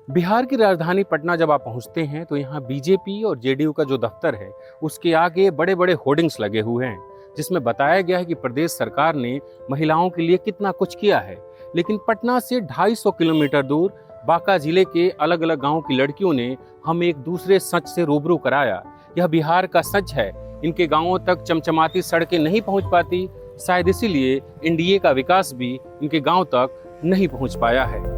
बिहार की राजधानी पटना जब आप पहुंचते हैं तो यहाँ बीजेपी और जेडीयू का जो दफ्तर है उसके आगे बड़े बड़े होर्डिंग्स लगे हुए हैं जिसमें बताया गया है कि प्रदेश सरकार ने महिलाओं के लिए कितना कुछ किया है। लेकिन पटना से 250 किलोमीटर दूर बांका जिले के अलग अलग गांवों की लड़कियों ने हमें एक दूसरे सच से रूबरू कराया। यह बिहार का सच है, इनके गांवों तक चमचमाती सड़कें नहीं पहुंच पाती, शायद इसीलिए एनडीए का विकास भी इनके गांव तक नहीं पहुंच पाया है।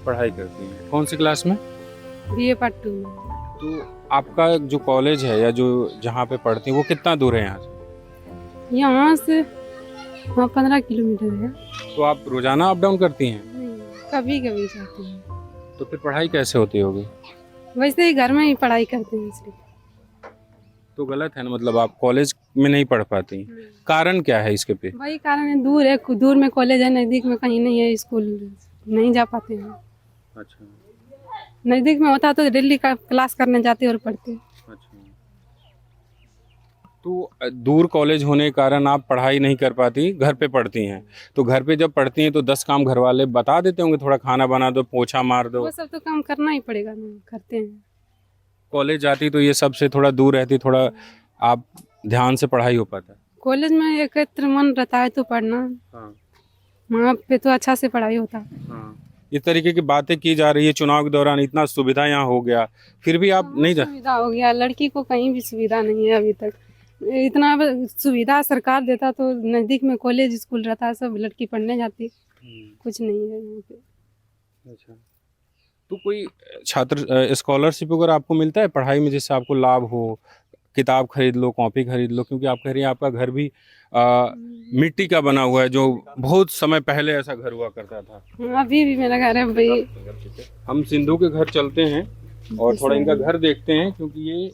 पढ़ाई करती हैं कौन सी क्लास में? बीए पार्ट 2 में। तो आपका जो कॉलेज है या जो जहाँ पे पढ़ती हैं वो कितना दूर है यहाँ से? यहाँ से 15 किलोमीटर है। तो आप रोजाना अप डाउन करती हैं? नहीं, कभी कभी जाती हूँ। तो फिर पढ़ाई कैसे होती होगी? वैसे ही घर में ही पढ़ाई करते हैं सिर्फ। तो गलत है ना, मतलब आप कॉलेज में नहीं पढ़ पाती। कारण क्या है इसके पे? वही कारण है, दूर है, दूर में कॉलेज है, नज़दीक में कहीं नहीं है, स्कूल नहीं जा पाते हैं। अच्छा नज़दीक में होता तो डेली का क्लास करने जाते और पढ़ते। अच्छा। तो दूर कॉलेज होने के कारण आप पढ़ाई नहीं कर पाती, घर पे पढ़ती हैं। तो घर पे जब पढ़ती हैं तो 10 काम घर वाले बता देते होंगे, थोड़ा खाना बना दो, पोछा मार दो। वो सब तो काम करना ही पड़ेगा ना, करते हैं। कॉलेज जाती तो ये सब से थोड़ा दूर रहती, थोड़ा आप ध्यान से पढ़ाई हो पाता। कॉलेज में एकत्र मन रहता है तो पढ़ना, हाँ वहाँ पे तो अच्छा से पढ़ाई होता है। हाँ। इस तरीके की बातें की जा रही है, चुनाव के दौरान इतना सुविधा यहाँ हो गया फिर भी आप नहीं जा। सुविधा हो गया, लड़की को कहीं भी सुविधा नहीं है अभी तक। इतना सुविधा सरकार देता तो नज़दीक में कॉलेज स्कूल रहता, सब लड़की पढ़ने जाती। कुछ नहीं है यहाँ पे। अच्छा। तो कोई छात्र स्कॉलरशिप वगैरह आपको मिलता है पढ़ाई में, जिससे आपको लाभ हो? किताब खरीद लो, कॉपी खरीद लो, क्योंकि आप कह रही हैं आपका घर भी मिट्टी का बना हुआ है, जो बहुत समय पहले ऐसा घर हुआ करता था। अभी भी मेरा घर है भाई। हम सिंधु के घर चलते हैं और थोड़ा इनका घर देखते हैं, क्योंकि ये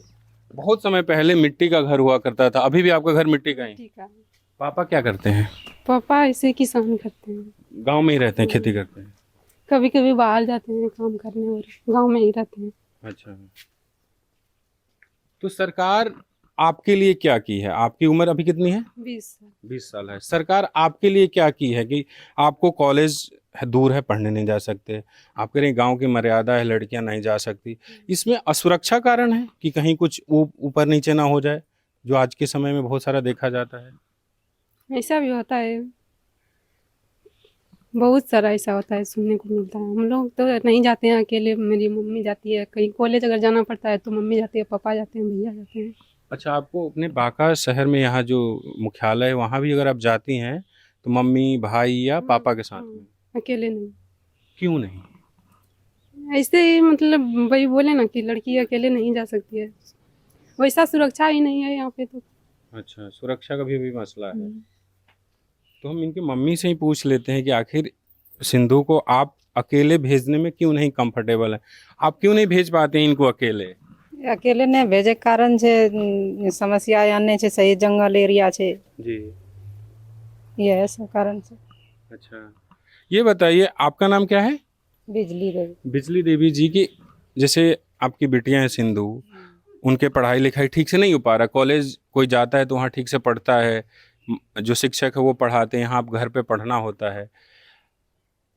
बहुत समय पहले मिट्टी का घर हुआ करता था। अभी भी आपका घर मिट्टी का ही? पापा क्या करते हैं? पापा ऐसे किसान करते हैं, गांव में ही रहते हैं, खेती करते हैं? कभी कभी बाहर जाते हैं काम करने और गांव में ही रहते हैं। अच्छा। तो सरकार आपके लिए क्या की है? आपकी उम्र अभी कितनी है? 20 साल है। सरकार आपके लिए क्या की है कि आपको कॉलेज दूर है, पढ़ने नहीं जा सकते, आप कह रहे हैं गाँव की मर्यादा है, लड़कियां नहीं जा सकती, इसमें असुरक्षा कारण है कि कहीं कुछ ऊपर नीचे ना हो जाए, जो आज के समय में बहुत सारा देखा जाता है? ऐसा भी होता है, बहुत सारा ऐसा होता है, सुनने को मिलता है। हम लोग तो नहीं जाते हैं अकेले, मेरी मम्मी जाती है, कहीं कॉलेज अगर जाना पड़ता है तो मम्मी जाती है, पापा जाते हैं, भैया जाते हैं। अच्छा, आपको अपने बांका शहर में यहाँ जो मुख्यालय है वहाँ भी अगर आप जाती हैं तो मम्मी भाई या पापा के साथ में? अकेले नहीं। क्यों नहीं? ऐसे ही, मतलब वही बोले ना कि लड़की अकेले नहीं जा सकती है, वैसा सुरक्षा ही नहीं है यहाँ पे तो। अच्छा, सुरक्षा का भी मसला है। तो हम इनकी मम्मी से ही पूछ लेते हैं कि आखिर सिंधु को आप अकेले भेजने में क्यों नहीं कंफर्टेबल है? आप क्यों नहीं भेज पाते हैं इनको अकेले? अकेले ने भेजे कारण छे समस्या आने छे, सही जंगल एरिया छे जी, ये है सब कारण से। अच्छा, ये बताइए आपका नाम क्या है? बिजली देवी। बिजली देवी जी की, जैसे आपकी बिटियां हैं सिंधु, उनके पढ़ाई लिखाई ठीक से नहीं हो पा रहा, कॉलेज कोई जाता है तो वहाँ ठीक से पढ़ता है, जो शिक्षक है वो पढ़ाते हैं, यहाँ आप घर पे पढ़ना होता है।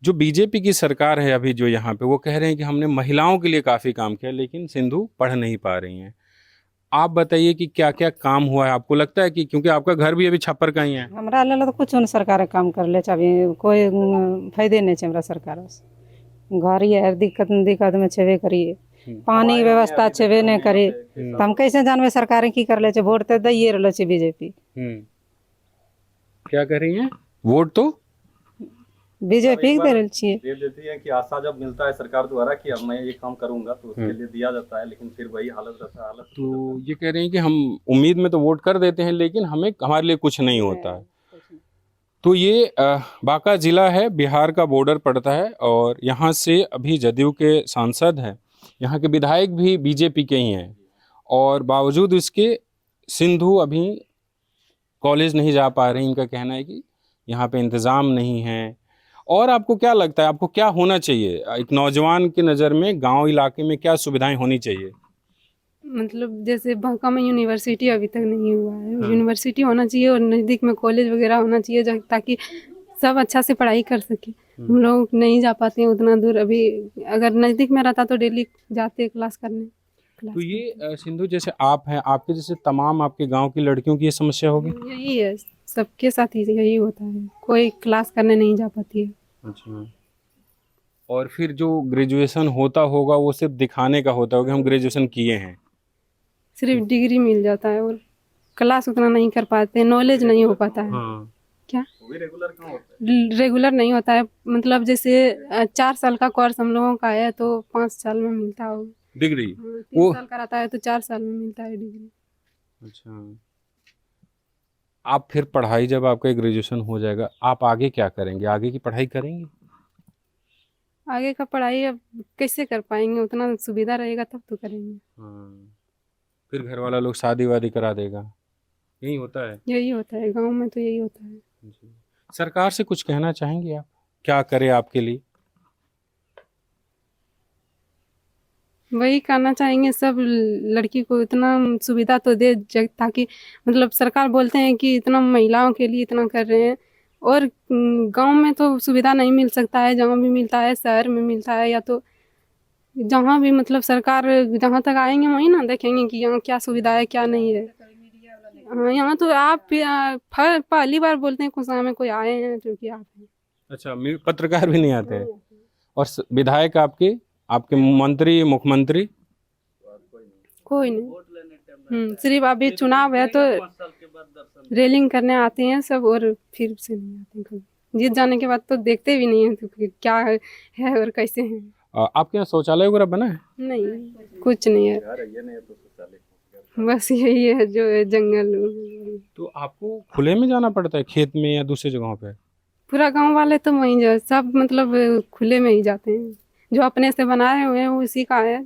जो बीजेपी की सरकार है अभी जो यहाँ पे, वो कह रहे हैं कि हमने महिलाओं के लिए काफ़ी काम किया, लेकिन सिंधु पढ़ नहीं पा रही हैं। आप बताइए कि क्या क्या काम हुआ है? आपको लगता है कि क्योंकि आपका घर भी अभी छप्पर का ही है? हमरा लेल तो कुछ न सरकार काम कर ले, अभी कोई फायदे नहीं छे हमरा सरकार से। घर ये दिक्कत में छेबे करिए, पानी की व्यवस्था छेबे नहीं करी, तो हम कैसे जानबे सरकार की कर ले छे? वोट तो दैए रहल छे बीजेपी। क्या कर रही हैं? वोट तो बीजेपी दे रहल छिए। दे देती है कि आशा जब मिलता है सरकार द्वारा कि अब मैं ये काम करूंगा तो उसके लिए दिया जाता है, लेकिन फिर वही हालत रहता है। तो ये कह रहे हैं कि हम उम्मीद में तो वोट कर देते हैं, लेकिन हमारे लिए कुछ नहीं होता है। तो ये बांका जिला है, बिहार का बॉर्डर पड़ता है, और यहाँ से अभी जदयू के सांसद हैं, यहाँ के विधायक भी बीजेपी के ही हैं, और बावजूद इसके सिंधु अभी कॉलेज नहीं जा पा रही। इनका कहना है कि यहाँ पे इंतज़ाम नहीं है, और आपको क्या लगता है, आपको क्या होना चाहिए एक नौजवान की नज़र में, गांव इलाके में क्या सुविधाएं होनी चाहिए? मतलब जैसे बांका में यूनिवर्सिटी अभी तक नहीं हुआ है, हाँ। यूनिवर्सिटी होना चाहिए और नज़दीक में कॉलेज वगैरह होना चाहिए ताकि सब अच्छा से पढ़ाई कर सके। हम लोग नहीं जा पाते हैं उतना दूर, अभी अगर नज़दीक में रहता तो डेली जाते क्लास करने। तो ये सिंधु, जैसे आप हैं, आपके जैसे तमाम आपके गांव की लड़कियों की ये समस्या होगी? यही है, सबके साथ ही यही होता है, कोई क्लास करने नहीं जा पाती है। अच्छा। और फिर जो ग्रेजुएशन होता होगा वो सिर्फ दिखाने का होता होगा कि हम ग्रेजुएशन किए हैं। सिर्फ डिग्री मिल जाता है और क्लास उतना नहीं कर पाते, नॉलेज नहीं हो पाता है। हाँ। क्या वो भी रेगुलर कहाँ होता है? रेगुलर नहीं होता है, मतलब जैसे 4 साल का कोर्स हम लोगों का है तो 5 साल में मिलता होगा। डिग्री। 3 वो साल का रहता है तो 4 साल में मिलता है डिग्री। अच्छा। आप फिर पढ़ाई, जब आपका ग्रेजुएशन हो जाएगा, आप आगे क्या करेंगे? आगे की पढ़ाई करेंगे? आगे का पढ़ाई अब कैसे कर पाएंगे, उतना सुविधा रहेगा तब तो करेंगे। हाँ। फिर घर वाला लोग शादी वादी करा देगा, यही होता है। यही होता है, गांव में तो यही होता है। जी। सरकार से कुछ कहना चाहेंगे आप, क्या करे आपके लिए? वही करना चाहेंगे, सब लड़की को इतना सुविधा तो दे ताकि मतलब सरकार बोलते हैं कि इतना महिलाओं के लिए इतना कर रहे हैं, और गांव में तो सुविधा नहीं मिल सकता है, जहाँ भी मिलता है शहर में मिलता है, या तो जहाँ भी मतलब सरकार जहाँ तक आएंगे वहीं ना देखेंगे कि यहाँ क्या सुविधा है क्या नहीं है। हाँ, यहाँ तो आप पहली बार बोलते हैं कुछ में कोई आए हैं जो कि आप हैं। अच्छा, पत्रकार भी नहीं आते हैं? और विधायक आपके, आपके मंत्री, मुख्यमंत्री? कोई नहीं। सिर्फ अभी चुनाव है तो रेलिंग करने आते हैं सब, और फिर से नहीं आते हैं कभी। जीत जाने के बाद तो देखते भी नहीं है तो क्या है और कैसे हैं। आपके यहाँ शौचालय वगैरह बना है? नहीं, कुछ नहीं है, यार ये नहीं है तो शौचालय। बस यही है जो है जंगल। तो आपको खुले में जाना पड़ता है, खेत में या दूसरी जगहों पे? पूरा गांव वाले तो वहीं जो सब मतलब खुले में ही जाते हैं, जो अपने से बनाए हुए हैं वो उसी का है।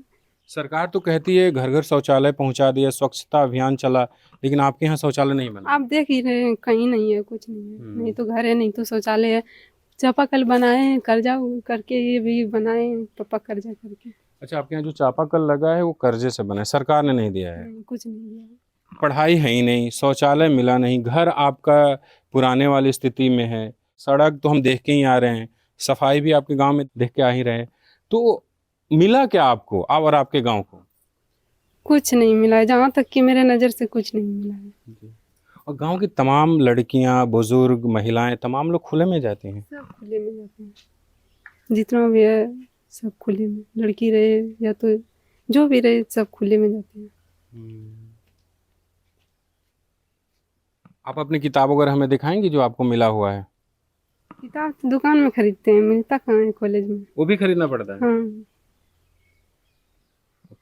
सरकार तो कहती है घर घर शौचालय पहुंचा दिया, स्वच्छता अभियान चला, लेकिन आपके यहाँ शौचालय नहीं बना। आप देख ही रहे हैं, कहीं नहीं है, कुछ नहीं है। नहीं तो घर है, नहीं तो शौचालय है। चापाकल बनाए हैं कर्जा करके, ये भी बनाए हैं पापा कर्जा करके। अच्छा, आपके यहाँ जो चापाकल लगा है वो कर्जे से बना है, सरकार ने नहीं दिया है? नहीं, कुछ नहीं दिया। पढ़ाई है ही नहीं, शौचालय मिला नहीं, घर आपका पुराने वाली स्थिति में है, सड़क तो हम देख के ही आ रहे हैं, सफाई भी आपके गांव में देख के आ ही रहे हैं। तो मिला क्या आपको, आप और आपके गांव को? कुछ नहीं मिला है, जहाँ तक कि मेरे नज़र से कुछ नहीं मिला है। और गांव की तमाम लड़कियां, बुजुर्ग, महिलाएं, तमाम लोग खुले में जाती हैं? सब खुले में जाते हैं, जितना भी है सब खुले में, लड़की रहे या तो जो भी रहे सब खुले में जाते हैं। आप अपनी किताब वगैरह हमें दिखाएंगी जो आपको मिला हुआ है? किताब तो दुकान में खरीदते हैं, मिलता कहाँ है कॉलेज में। वो भी खरीदना पड़ता है? हाँ,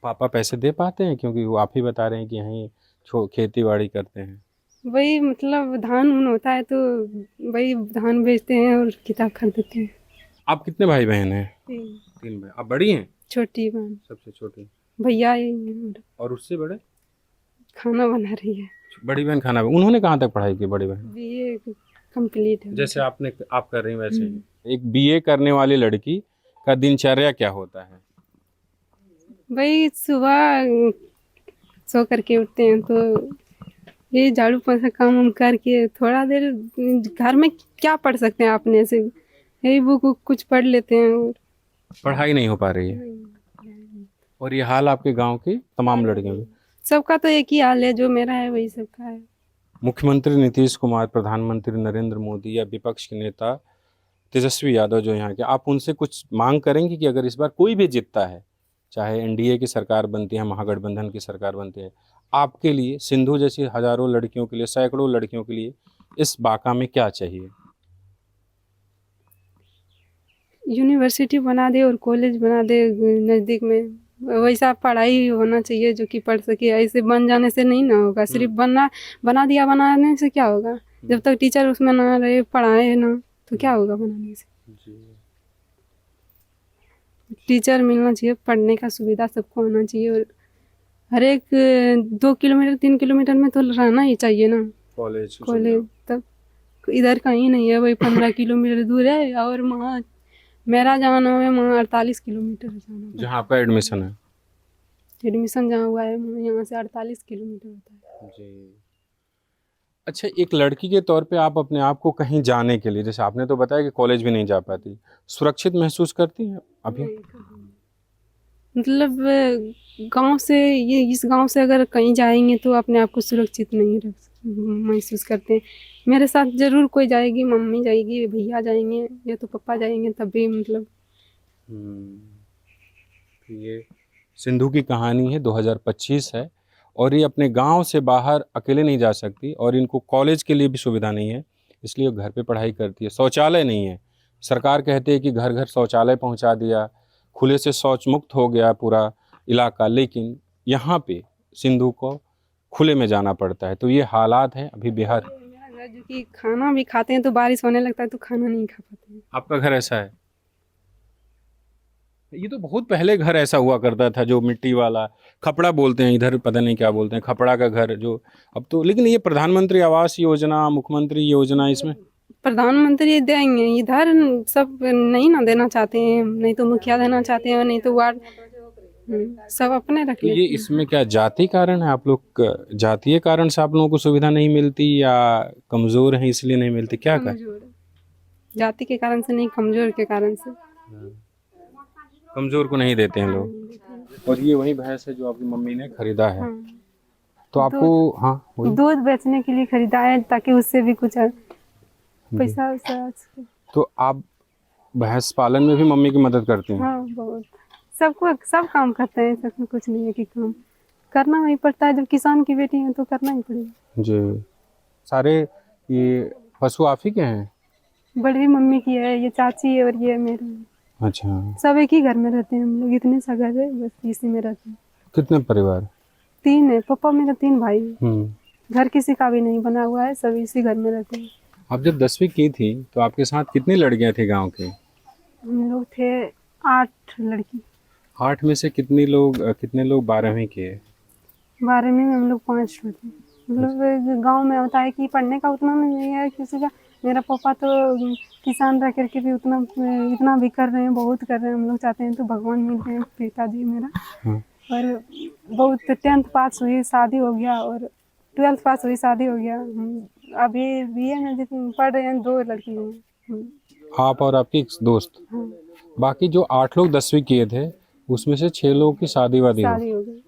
पापा पैसे दे पाते हैं, क्योंकि वो आप ही बता रहे हैं कि यहीं खेती बाड़ी करते हैं? वही मतलब धान उन होता है तो वही धान बेचते हैं और किताब खरीदते हैं। आप कितने भाई बहन हैं? 3 भाई। आप बड़ी हैं? छोटी बहन, सबसे छोटी। भैया यही है, और उससे बड़े? खाना बना रही है। बड़ी बहन खाना, उन्होंने कहाँ तक पढ़ाई की, बड़ी बहन? बीए कंप्लीट है। जैसे आप कर रही हैं वैसे ही एक बीए करने वाली लड़की का दिनचर्या क्या होता है? वही सुबह सो करके उठते हैं तो ये झाड़ू पोछा काम उम करके थोड़ा देर घर में क्या पढ़ सकते हैं अपने से, यही बुक कुछ पढ़ लेते हैं। और पढ़ाई नहीं हो पा रही है। और ये हाल आपके गांव की तमाम लड़कियों की? सबका तो एक ही हाल है, जो मेरा है वही सबका है। मुख्यमंत्री नीतीश कुमार, प्रधानमंत्री नरेंद्र मोदी या विपक्ष के नेता तेजस्वी यादव जो यहाँ के, आप उनसे कुछ मांग करेंगे कि अगर इस बार कोई भी जीतता है, चाहे एनडीए की सरकार बनती है, महागठबंधन की सरकार बनती है, आपके लिए, सिंधु जैसी हजारों लड़कियों के लिए, सैकड़ों लड़कियों के लिए इस बांका में क्या चाहिए? यूनिवर्सिटी बना दे और कॉलेज बना दे नज़दीक में, वैसा पढ़ाई होना चाहिए जो कि पढ़ सके। ऐसे बन जाने से नहीं ना होगा, सिर्फ बना दिया, बनाने से क्या होगा? जब तक टीचर उसमें ना रहे, पढ़ाए ना, तो क्या होगा बनाने से? टीचर मिलना चाहिए, पढ़ने का सुविधा सबको होना चाहिए, और हर एक 2 किलोमीटर 3 किलोमीटर में तो रहना ही चाहिए ना कॉलेज। तब इधर कहीं नहीं है, वही 15 किलोमीटर दूर है। और वहाँ मेरा जाना है, वहाँ 48 किलोमीटर जाना है। जहाँ आपका एडमिशन है? एडमिशन जहाँ हुआ है यहाँ से 48 किलोमीटर होता है। जी। अच्छा, एक लड़की के तौर पे आप अपने आप को कहीं जाने के लिए, जैसे आपने तो बताया कि कॉलेज भी नहीं जा पाती, सुरक्षित महसूस करती हैं अभी? नहीं, कभी नहीं। मतलब गांव से, ये इस गांव से अगर कहीं जाएंगे तो अपने आप को सुरक्षित नहीं महसूस करते हैं। मेरे साथ जरूर कोई जाएगी, मम्मी जाएगी, भैया जाएंगे या तो पापा जाएंगे, तब भी मतलब। तो ये सिंधु की कहानी है, 2025 है, और ये अपने गांव से बाहर अकेले नहीं जा सकती, और इनको कॉलेज के लिए भी सुविधा नहीं है, इसलिए घर पे पढ़ाई करती है। शौचालय नहीं है, सरकार कहती है कि घर घर शौचालय पहुंचा दिया, खुले से शौच मुक्त हो गया पूरा इलाका, लेकिन यहाँ पे सिंधु को खुले में जाना पड़ता है। तो ये हालात हैं अभी बिहार। मेरा घर जो कि खाना भी खाते हैं तो बारिश होने लगता है तो खाना नहीं खा पाते हैं। आपका घर ऐसा है? ये तो बहुत पहले घर ऐसा हुआ करता था, जो मिट्टी वाला, खपड़ा बोलते हैं इधर, पता नहीं क्या बोलते हैं, खपड़ा का घर जो अब तो। लेकिन ये प्रधानमंत्री आवास योजना, मुख्यमंत्री योजना, इसमें प्रधानमंत्री देंगे, इधर सब नहीं ना देना चाहते हैं, नहीं तो मुखिया देना चाहते हैं, नहीं तो वार्ड, सब अपने रख तो ये लेते हैं। इसमें क्या जाति कारण है? आप लोग जातीय कारण से आप लोगों को सुविधा नहीं मिलती, या कमजोर हैं इसलिए नहीं मिलती, क्या का? कमजोर है। जाति के कारण से नहीं, कमजोर के कारण से। कमजोर को नहीं देते हैं लोग। और ये वही भैंस है जो आपकी मम्मी ने खरीदा है? हाँ। तो आपको, हाँ वही। दूध बेचने के लिए खरीदा है ताकि उससे भी कुछ पैसा वैसा। तो आप भैंस पालन में भी मम्मी की मदद करती हैं? हाँ, बहुत। सबको सब काम करते हैं, इसमें कुछ नहीं है कि काम करना ही पड़ता है। जब किसान की बेटी है तो करना ही पड़ेगा। जी। सारे ये पशु आप ही के हैं? बड़ी मम्मी की है, ये चाची है, और ये मेरे है। अच्छा। सब एक ही घर में रहते हैं हम लोग, इतने सा घर है, बस इसी में रहते हैं। कितने परिवार? 3 है, पापा मेरा 3 भाई है। हम्म। घर किसी का भी नहीं बना हुआ है, सब इसी घर में रहते हैं। आप जब 10वीं की थी तो आपके साथ कितनी लड़कियां थी गांव के? हम लोग थे 8 लड़की। 8 में से कितने लोग 12वीं किए? 12वीं में हम लोग 5 होते। मतलब गांव में होता है कि पढ़ने का उतना नहीं है किसी का। मेरा पापा तो किसान रह करके भी इतना भी कर रहे हैं, बहुत कर रहे हैं। हम लोग चाहते हैं तो भगवान मिल रहे हैं, पिताजी मेरा। हाँ। और बहुत 10th पास हुई, शादी हो गया, और 12th पास हुई, शादी हो गया। अभी BA में जितने पढ़ रहे हैं 2 लड़की हैं। आप और आपकी एक दोस्त? हाँ। बाकी जो 8 लोग 10वीं किए थे उसमें से 6 लोगों की शादी वादी हो शादी हो गई।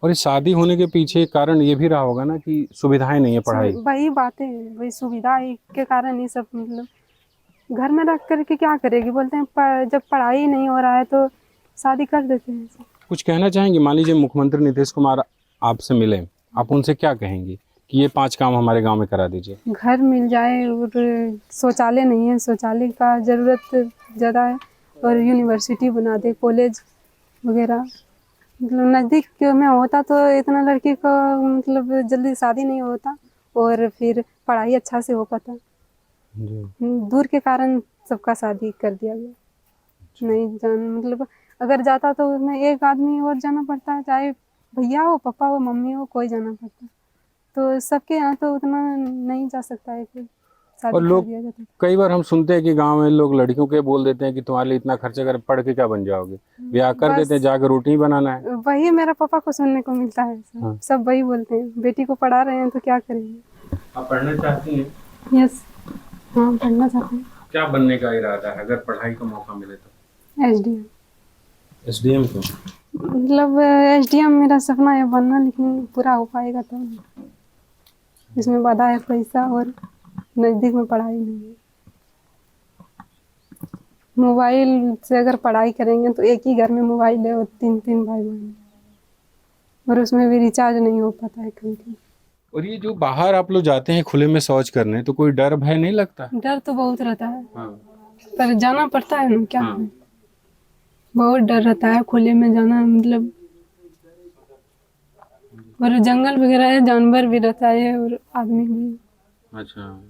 और इस शादी होने के पीछे कारण ये भी रहा होगा ना कि सुविधाएं नहीं है पढ़ाई? वही बातें, वही सुविधा के कारण ये सब। मतलब घर में रख करके क्या करेगी, बोलते हैं जब पढ़ाई नहीं हो रहा है तो शादी कर देते हैं। कुछ कहना चाहेंगे? मान लीजिए मुख्यमंत्री नीतीश कुमार आपसे मिले, आप उनसे क्या कहेंगे कि ये 5 काम हमारे गांव में करा दीजिए? घर मिल जाए, और शौचालय नहीं है, शौचालय का ज़रूरत ज़्यादा है, और यूनिवर्सिटी बना दे, कॉलेज वगैरह। मतलब नज़दीक में होता तो इतना लड़की को मतलब जल्दी शादी नहीं होता, और फिर पढ़ाई अच्छा से हो पाता। दूर के कारण सबका शादी कर दिया गया। नहीं जान, मतलब अगर जाता तो उसमें एक आदमी और जाना पड़ता है, चाहे भैया हो, पापा हो, मम्मी हो, कोई जाना पड़ता। तो सबके यहाँ तो उतना नहीं जा सकता है कि शादी और लोग कर दिया जाता। कई बार हम सुनते हैं कि गांव में लोग लड़कियों के बोल देते हैं कि तुम्हारे लिए इतना खर्चा कर, पढ़ के क्या बन जाओगे, ब्याह कर देते हैं, जाकर रोटी ही बनाना है। वही मेरा पापा को सुनने को मिलता है। हाँ। सब वही बोलते हैं, बेटी को पढ़ा रहे हैं तो क्या करेंगे। आप पढ़ना चाहती हैं? यस, हाँ, पढ़ना चाहते हैं। क्या बनने का इरादा है अगर पढ़ाई का मौका मिले तो? SDM। SDM को? मतलब SDM मेरा सपना है बनना, लेकिन पूरा हो पाएगा तो। इसमें बाधा है पैसा, और नज़दीक में पढ़ाई नहीं है। मोबाइल से अगर पढ़ाई करेंगे तो एक ही घर में मोबाइल है, और 3 भाई बहन, और उसमें भी रिचार्ज नहीं हो पाता है कभी। और ये जो बाहर आप लोग जाते हैं खुले में शौच करने, तो कोई डर भय नहीं लगता? डर तो बहुत रहता है। हाँ। पर जाना पड़ता है ना, क्या हाँ। करें। बहुत डर रहता है खुले में जाना, मतलब। और जंगल वगैरह है, जानवर भी रहता है, और आदमी भी। अच्छा,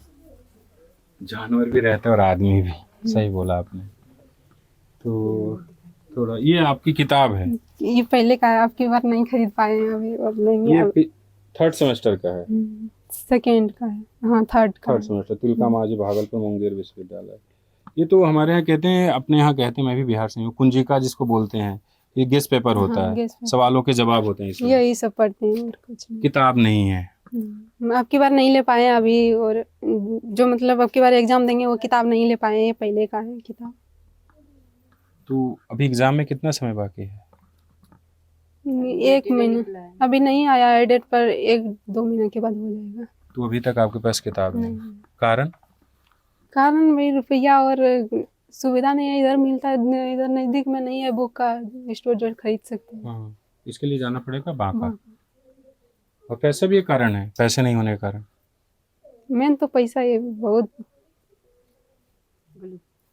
जानवर भी रहता है और आदमी भी, सही बोला आपने। तो थोड़ा ये आपकी किताब है? ये पहले का है, आपकी बार नहीं खरीद पाए हैं अभी, और लेंगे अब। ये 3rd सेमेस्टर का है। सेकेंड का है, हाँ थर्ड का थर्ड है। सेमेस्टर, तिलका मांझी भागलपुर मुंगेर विश्वविद्यालय। ये तो हमारे यहाँ कहते हैं, अपने यहाँ कहते हैं, मैं भी बिहार से हूँ, कुंजिका जिसको बोलते हैं, ये गेस्ट पेपर होता हाँ, है, गेस्ट पेपर। सवालों के जवाब होते हैं इसमें। यही सब पढ़ते हैं और कुछ नहीं। किताब नहीं है। अब की बार नहीं ले पाए हैं अभी, और जो मतलब अब की बार एग्जाम देंगे वो किताब नहीं ले पाए हैं, पहले का है किताब। तो अभी एग्जाम में कितना समय बाकी है? 1 महीना अभी नहीं आया है डेट, पर 1-2 महीने के बाद हो जाएगा। तो अभी तक आपके पास किताब नहीं? नहीं। कारण? कारण वही रुपया और सुविधा नहीं है, इधर मिलता है, इधर नजदीक में नहीं है बुक का स्टोर जो खरीद सकते हैं। हाँ, इसके लिए जाना पड़ेगा बांका। हाँ। और पैसा भी एक कारण है, पैसे नहीं होने के कारण। मेन तो पैसा ये बहुत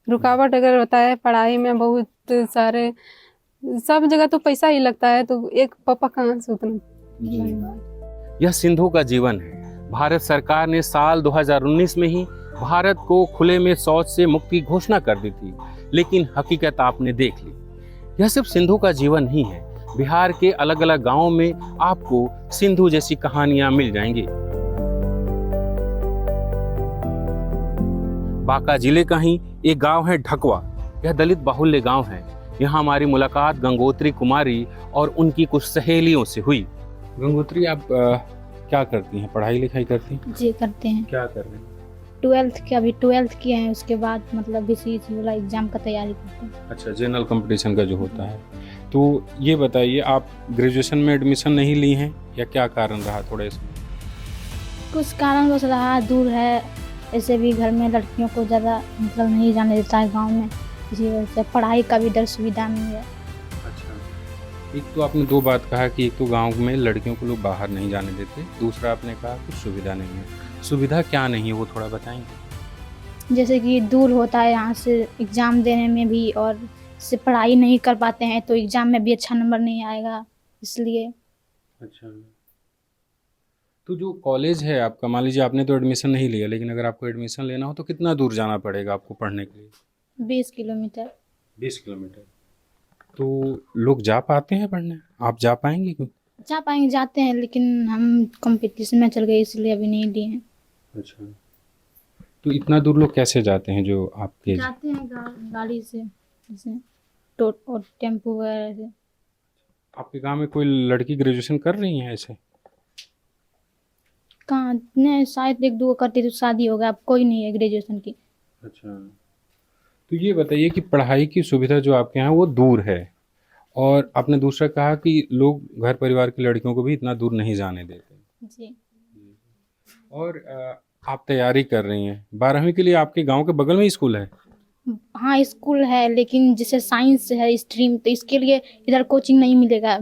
रुकावट अगर होता है पढ़ाई में, बहुत सारे सब जगह तो पैसा ही लगता है, तो एक पापा कहाँ से उतना। यह सिंधु का जीवन है। भारत सरकार ने साल 2019 में ही भारत को खुले में शौच से मुक्ति की घोषणा कर दी थी, लेकिन हकीकत आपने देख ली। यह सिर्फ सिंधु का जीवन नहीं है, बिहार के अलग अलग गांवों में आपको सिंधु जैसी कहानियां मिल जाएंगी। बांका जिले का ही एक गांव है ढकवा। यह दलित बाहुल्य गांव है। यहाँ हमारी मुलाकात गंगोत्री कुमारी और उनकी कुछ सहेलियों से हुई। गंगोत्री, आप क्या करती हैं? पढ़ाई लिखाई करती हैं? जी करते हैं। क्या कर रहे हैं? 12th के अभी 12th किए हैं, उसके बाद मतलब BCEC वाला एग्जाम का तैयारी करते हैं। अच्छा, जनरल कंपटीशन का जो होता है। तो ये बताइए, आप ग्रेजुएशन में एडमिशन नहीं ली हैं या क्या कारण रहा? थोड़ा इसमें कुछ कारण बस रहा, दूर है, ऐसे भी घर में लड़कियों को ज़्यादा मतलब नहीं जाने देता है गांव में, इसी वजह से पढ़ाई का भी इधर सुविधा नहीं है। अच्छा, एक तो आपने दो बात कहा कि एक तो गांव में लड़कियों को लोग बाहर नहीं जाने देते, दूसरा आपने कहा कुछ सुविधा नहीं है। सुविधा क्या नहीं है वो थोड़ा बताएंगे? जैसे कि दूर होता है यहाँ से एग्ज़ाम देने में भी, और इससे पढ़ाई नहीं कर पाते हैं तो एग्ज़ाम में भी अच्छा नंबर नहीं आएगा, इसलिए। अच्छा, तो जो कॉलेज है आपका, मान लीजिए आपने तो एडमिशन नहीं लिया, लेकिन अगर आपको एडमिशन लेना हो तो कितना दूर जाना पड़ेगा आपको पढ़ने के लिए? 20 किलोमीटर। 20 किलोमीटर। तो लोग जा पाते हैं पढ़ने? आप जा पाएंगे क्यों? जा पाएंगे, जाते हैं, लेकिन हम कंपटीशन में चल गए इसलिए अभी नहीं लिए हैं। अच्छा, तो इतना दूर लोग कैसे जाते हैं जो आपके? जाते हैं गाड़ी से, जैसे और टेम्पो वगैरह से। आपके गांव में कोई लड़की ग्रेजुएशन कर रही है ऐसे? कहाँ नहीं, शायद 1-2 करती तो शादी हो गया, अब कोई नहीं है ग्रेजुएशन की। अच्छा, तो ये बताइए कि पढ़ाई की सुविधा जो आपके यहाँ वो दूर है, और आपने दूसरा कहा कि लोग घर परिवार की लड़कियों को भी इतना दूर नहीं जाने देते। जी। और आप तैयारी कर रही हैं 12वीं के लिए, आपके गांव के बगल में ही स्कूल है? हाँ स्कूल है, लेकिन जैसे साइंस है स्ट्रीम, तो इसके लिए इधर कोचिंग नहीं मिलेगा,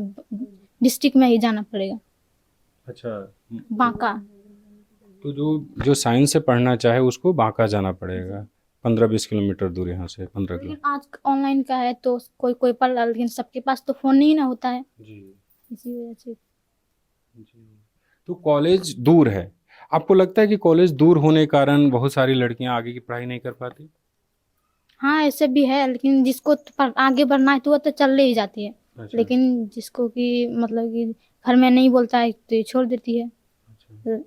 डिस्ट्रिक्ट में ही जाना पड़ेगा। अच्छा, बांका। तो जो साइंस से पढ़ना चाहे उसको बांका जाना पड़ेगा, 15-20 किलोमीटर दूर यहाँ से, 15 लेकिन किलोमीटर। आज ऑनलाइन का है तो कोई पढ़ रहा, लेकिन सबके पास तो फोन नहीं ना होता है, जी इसी वजह से। जी। तो कॉलेज दूर है। आपको लगता है कि कॉलेज दूर होने के कारण बहुत सारी लड़कियां आगे की पढ़ाई नहीं कर पाती? हाँ ऐसे भी है, लेकिन जिसको आगे बढ़ना है तो वो तो चल ही जाती है। अच्छा। लेकिन जिसको कि मतलब कि घर में नहीं बोलता है तो ये छोड़ देती है। अच्छा।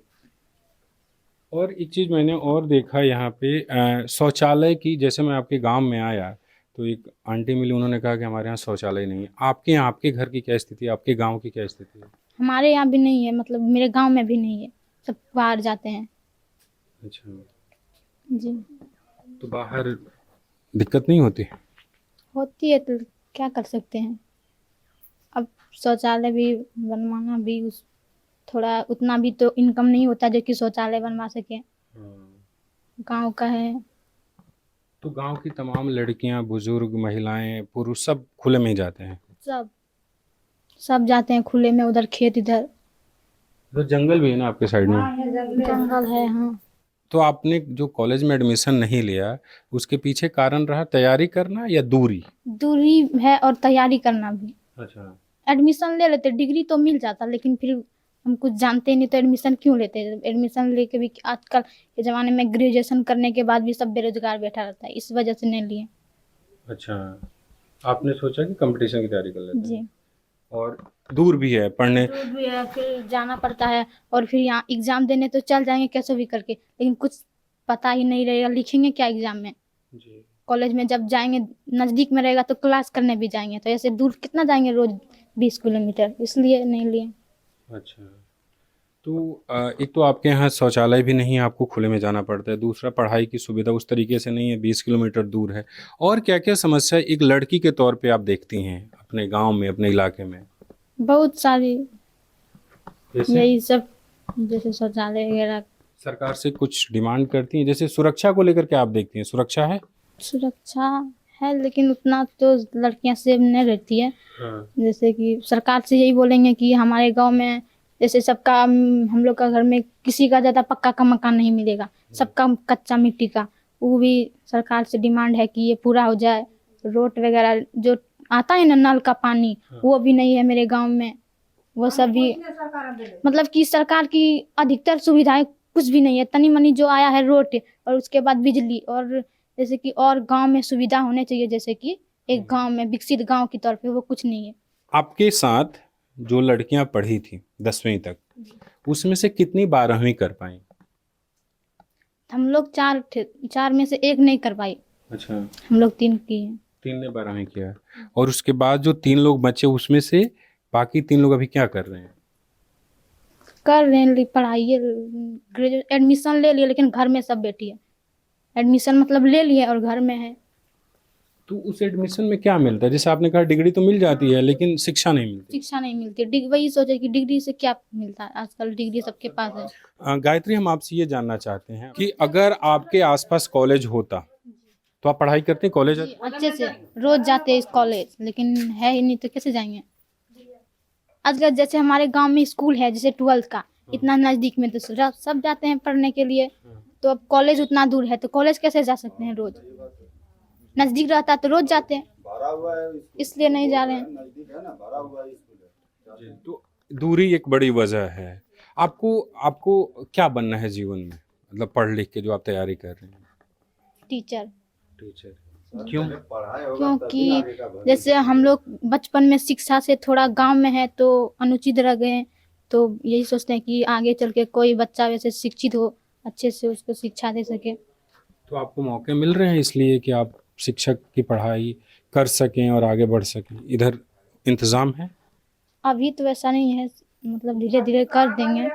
और एक चीज़ मैंने और देखा यहाँ पे, शौचालय की, जैसे मैं आपके गांव में आया तो एक आंटी मिली, उन्होंने कहा कि हमारे यहाँ शौचालय नहीं है। आपके यहाँ, आपके घर की क्या स्थिति है, आपके गांव की क्या स्थिति है? हमारे यहाँ भी नहीं है, मतलब मेरे गांव में भी नहीं है, सब बाहर जाते हैं। अच्छा, जी। तो बाहर दिक्कत नहीं होती? होती है तो क्या कर सकते हैं, अब शौचालय भी बनवाना भी थोड़ा उतना भी तो इनकम नहीं होता जो कि शौचालय बनवा सके, गांव का है। तो गांव की तमाम लड़कियां, बुजुर्ग, महिलाएं, पुरुष सब खुले में ही जाते हैं? सब जाते हैं खुले में, उधर खेत, इधर तो जंगल भी है ना आपके साइड में? जंगल है। हाँ। तो आपने जो कॉलेज में एडमिशन नहीं लिया, उसके पीछे कारण रहा तैयारी करना या दूरी? दूरी है और तैयारी करना भी। अच्छा। एडमिशन ले लेते, डिग्री तो मिल जाता, लेकिन फिर हम कुछ जानते नहीं तो एडमिशन क्यों लेते। एडमिशन लेके भी आजकल के ज़माने में ग्रेजुएशन करने के बाद भी सब बेरोजगार बैठा रहता है, इस वजह से नहीं लिए। अच्छा, आपने सोचा कि कंपटीशन की तैयारी कर लेते हैं? जी। और दूर भी है पढ़ने। दूर भी है, फिर जाना पड़ता है, और फिर यहाँ एग्जाम देने तो चल जाएंगे कैसे भी करके, लेकिन कुछ पता ही नहीं रहेगा लिखेंगे क्या एग्जाम में। जी। कॉलेज में जब जाएंगे नजदीक में रहेगा तो क्लास करने भी जाएंगे, तो ऐसे दूर कितना जाएंगे रोज 20 किलोमीटर, इसलिए नहीं लिए। अच्छा, तो एक तो आपके यहाँ शौचालय भी नहीं है, आपको खुले में जाना पड़ता है, दूसरा पढ़ाई की सुविधा उस तरीके से नहीं है, 20 किलोमीटर दूर है। और क्या क्या समस्या एक लड़की के तौर पे आप देखती हैं अपने गांव में, अपने इलाके में? बहुत सारी जैसे यही सब, जैसे शौचालय वगैरह। सरकार से कुछ डिमांड करती हैं, जैसे सुरक्षा को लेकर के आप देखती हैं, सुरक्षा है? सुरक्षा है, लेकिन उतना तो लड़कियां सेफ नहीं रहती है। जैसे कि सरकार से यही बोलेंगे कि हमारे गांव में जैसे सबका हम लोग का घर में किसी का ज़्यादा पक्का का मकान नहीं मिलेगा, सबका कच्चा मिट्टी का, वो भी सरकार से डिमांड है कि ये पूरा हो जाए। रोड वगैरह जो आता है ना नल का पानी, वो भी नहीं है मेरे गांव में, वो सब भी मतलब कि सरकार की अधिकतर सुविधाएं कुछ भी नहीं है। तनी मनी जो आया है रोड और उसके बाद बिजली, और जैसे कि और गांव में सुविधा होने चाहिए, जैसे कि एक गांव में विकसित गांव की तौर पे वो कुछ नहीं है। आपके साथ जो लड़कियां पढ़ी थी 10वीं तक, उसमें से कितनी 12वीं कर पाई? हम लोग चार थे, चार में से एक नहीं कर पाई, अच्छा, हम लोग 3 किए हैं। 3 ने 12वीं किया, और उसके बाद जो 3 लोग बचे उसमें से बाकी 3 लोग अभी क्या कर रहे हैं? कर रहे हैं पढ़ाई, ग्रेजुएट एडमिशन ले लिए, लेकिन घर में सब बैठी है। एडमिशन मतलब ले लिए और घर में है। तो उस एडमिशन में क्या मिलता है? जैसे आपने कहा डिग्री तो मिल जाती है लेकिन शिक्षा नहीं मिलती। शिक्षा नहीं मिलती, वही सोचे कि डिग्री से क्या मिलता है, आजकल डिग्री सबके पास है। गायत्री, हम आपसे ये जानना चाहते हैं कि अगर आपके आसपास कॉलेज होता तो आप पढ़ाई करते? कॉलेज अच्छे से रोज जाते हैं इस कॉलेज, लेकिन है ही नहीं तो कैसे जाएंगे। आजकल जैसे हमारे गांव में स्कूल है जैसे 12th का, इतना नजदीक में, तो सब जाते हैं पढ़ने के लिए, तो अब कॉलेज उतना दूर है तो कॉलेज कैसे जा सकते हैं रोज। नजदीक रहता तो रोज जाते हैं, इसलिए नहीं जा रहे हैं। तो दूरी एक बड़ी वजह है। आपको क्या बनना है जीवन में, मतलब पढ़ लिख के जो आप तैयारी कर रहे हैं? टीचर। टीचर। क्यों? क्योंकि जैसे हम लोग बचपन में शिक्षा से थोड़ा गांव में है तो अनुचित रह गए, तो यही सोचते हैं कि आगे चल के कोई बच्चा वैसे शिक्षित हो, अच्छे से उसको शिक्षा दे सके। तो आपको मौके मिल रहे हैं इसलिए कि आप शिक्षक की पढ़ाई कर सकें और आगे बढ़ सकें, इधर इंतज़ाम है? अभी तो ऐसा नहीं है, मतलब धीरे धीरे कर देंगे।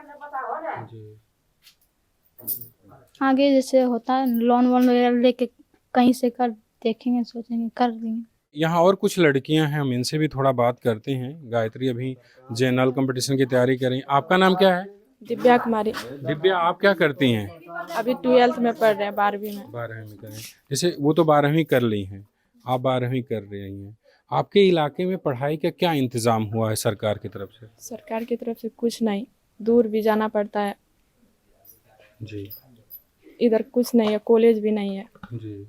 आगे जैसे होता है लोन वोन वगैरह लेके कहीं से कर देखेंगे, सोचेंगे कर देंगे। यहाँ और कुछ लड़कियां हैं, हम इनसे भी थोड़ा बात करते हैं। गायत्री अभी जनरल कंपटीशन की तैयारी कर रही हैं। आपका नाम क्या है? दिव्या कुमारी। दिव्या, आप क्या करती हैं? अभी 12th में पढ़ रहे हैं, 12वीं में। 12वीं में कर रही हैं। जैसे वो तो 12वीं कर ली हैं, आप 12वीं कर रही हैं। आपके इलाके में पढ़ाई का क्या इंतज़ाम हुआ है सरकार की तरफ से? सरकार की तरफ से कुछ नहीं, दूर भी जाना पड़ता है। जी इधर कुछ नहीं है, कॉलेज भी नहीं है। जी।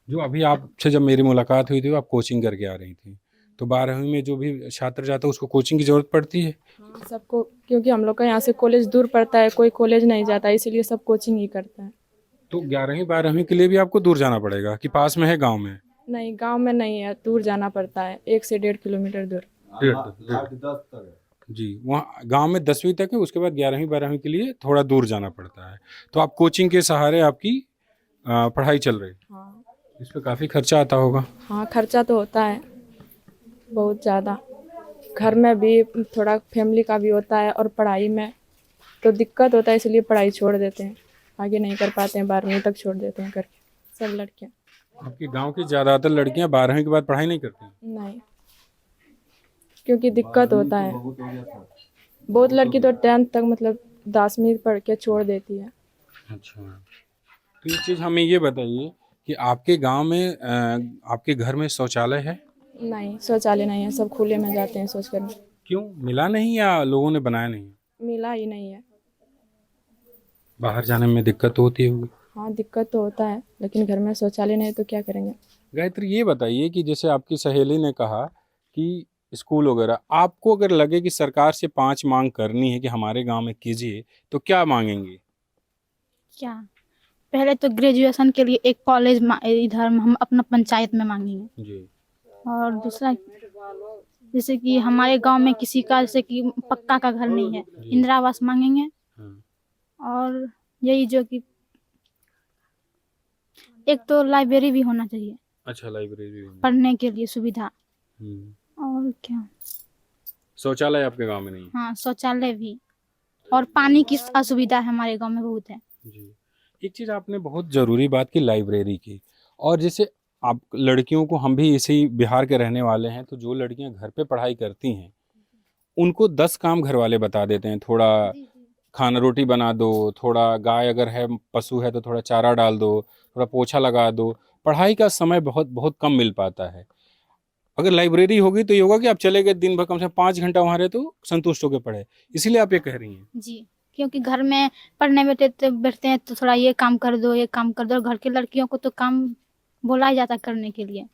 जो अभी आपसे जब मेरी मुलाकात हुई थी, आप कोचिंग करके आ रही थी, तो 12वीं में जो भी छात्र जाता है उसको कोचिंग की ज़रूरत पड़ती है? हाँ, सबको, क्योंकि हम लोग का यहाँ से कॉलेज दूर पड़ता है, कोई कॉलेज नहीं जाता, इसीलिए सब कोचिंग ही करते हैं। तो 11वीं 12वीं के लिए भी आपको दूर जाना पड़ेगा कि पास में है गाँव में? नहीं, गांव में नहीं है, दूर जाना पड़ता है, 1 से 1.5 किलोमीटर दूर। 1.5 जी। वहाँ गांव में 10वीं तक है, उसके बाद 11वीं 12वीं के लिए थोड़ा दूर जाना पड़ता है। तो आप कोचिंग के सहारे आपकी पढ़ाई चल रही है। हाँ। इस पे काफ़ी खर्चा आता होगा। हाँ, खर्चा तो होता है बहुत ज़्यादा, घर में भी थोड़ा फैमिली का भी होता है, और पढ़ाई में तो दिक्कत होता है, इसलिए पढ़ाई छोड़ देते हैं, आगे नहीं कर पाते हैं, 12वीं तक छोड़ देते हैं करके सब लड़कियाँ। आपके गांव की ज़्यादातर लड़कियां 12वीं के बाद पढ़ाई नहीं करती? नहीं, क्योंकि दिक्कत होता है। बहुत लड़की तो 10th तक मतलब 10वीं पढ़ के छोड़ देती है। अच्छा, तो ये चीज़ हमें ये बताइए कि आपके गांव में आपके घर में शौचालय है? नहीं, शौचालय नहीं है, सब खुले में जाते हैं शौच करने। क्यों, मिला नहीं या लोगों ने बनाया नहीं? मिला ही नहीं है। बाहर जाने में दिक्कत तो होती होगी। हाँ, दिक्कत तो होता है, लेकिन घर में शौचालय नहीं तो क्या करेंगे। गायत्री, ये बताइए कि जैसे आपकी सहेली ने कहा कि स्कूल वगैरह, आपको अगर लगे कि सरकार से 5 मांग करनी है कि हमारे गांव में कीजिए, तो क्या मांगेंगे? क्या, पहले तो ग्रेजुएशन के लिए एक कॉलेज इधर हम अपना पंचायत में मांगेंगे, जी। और दूसरा जैसे कि हमारे गांव में किसी का जैसे कि पक्का का घर नहीं है, इंदिरा आवास मांगेंगे। और यही जो कि एक तो लाइब्रेरी भी होना चाहिए अच्छा, लाइब्रेरी पढ़ने के लिए सुविधा। और क्या, शौचालय आपके गांव में नहीं है? हाँ शौचालय भी, और पानी की असुविधा हमारे गांव में बहुत है। जी। एक चीज़ आपने बहुत ज़रूरी बात की लाइब्रेरी की, और जैसे आप लड़कियों को, हम भी इसी बिहार के रहने वाले हैं, तो जो लड़कियां घर पे पढ़ाई करती हैं उनको 10 काम घर वाले बता देते हैं। थोड़ा खाना रोटी बना दो, थोड़ा गाय अगर है, पशु है तो थोड़ा चारा डाल दो, थोड़ा पोछा लगा दो। पढ़ाई का समय बहुत बहुत कम मिल पाता है। अगर लाइब्रेरी होगी तो ये होगा कि आप चले गए दिन भर, कम से कम 5 घंटा वहाँ रहे तो संतुष्ट होकर पढ़े। इसीलिए आप ये कह रही हैं। जी, क्योंकि घर में पढ़ने बैठते हैं तो थोड़ा ये काम कर दो, ये काम कर दो। घर के लड़कियों को तो काम बोला ही जाता करने के लिए।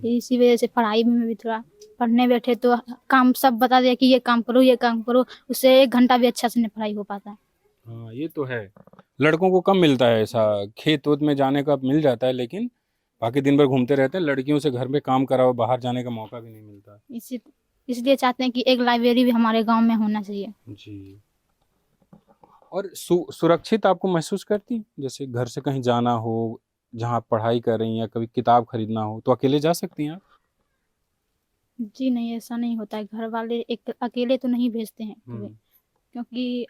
इसी वजह से पढ़ाई में भी थोड़ा, पढ़ने बैठे तो काम सब बता दिया कि ये काम करो, ये काम करो, उससे 1 घंटा भी अच्छा से नहीं पढ़ाई हो पाता है। हाँ, ये तो है। लड़कों को कम मिलता है ऐसा, खेत वेत में जाने का मिल जाता है, लेकिन बाकी दिन भर घूमते रहते हैं। लड़कियों से घर में काम कराओ, बाहर जाने का मौका भी नहीं मिलता। इसलिए चाहते हैं कि एक लाइब्रेरी भी हमारे गांव में होना चाहिए। जी। और सुरक्षित आपको महसूस करती, जैसे घर से कहीं जाना हो, जहाँ आप पढ़ाई कर रही हैं, या कभी किताब खरीदना हो तो अकेले जा सकती हैं आप? जी नहीं, ऐसा नहीं होता है। घर वाले एक अकेले तो नहीं भेजते हैं कभी, क्योंकि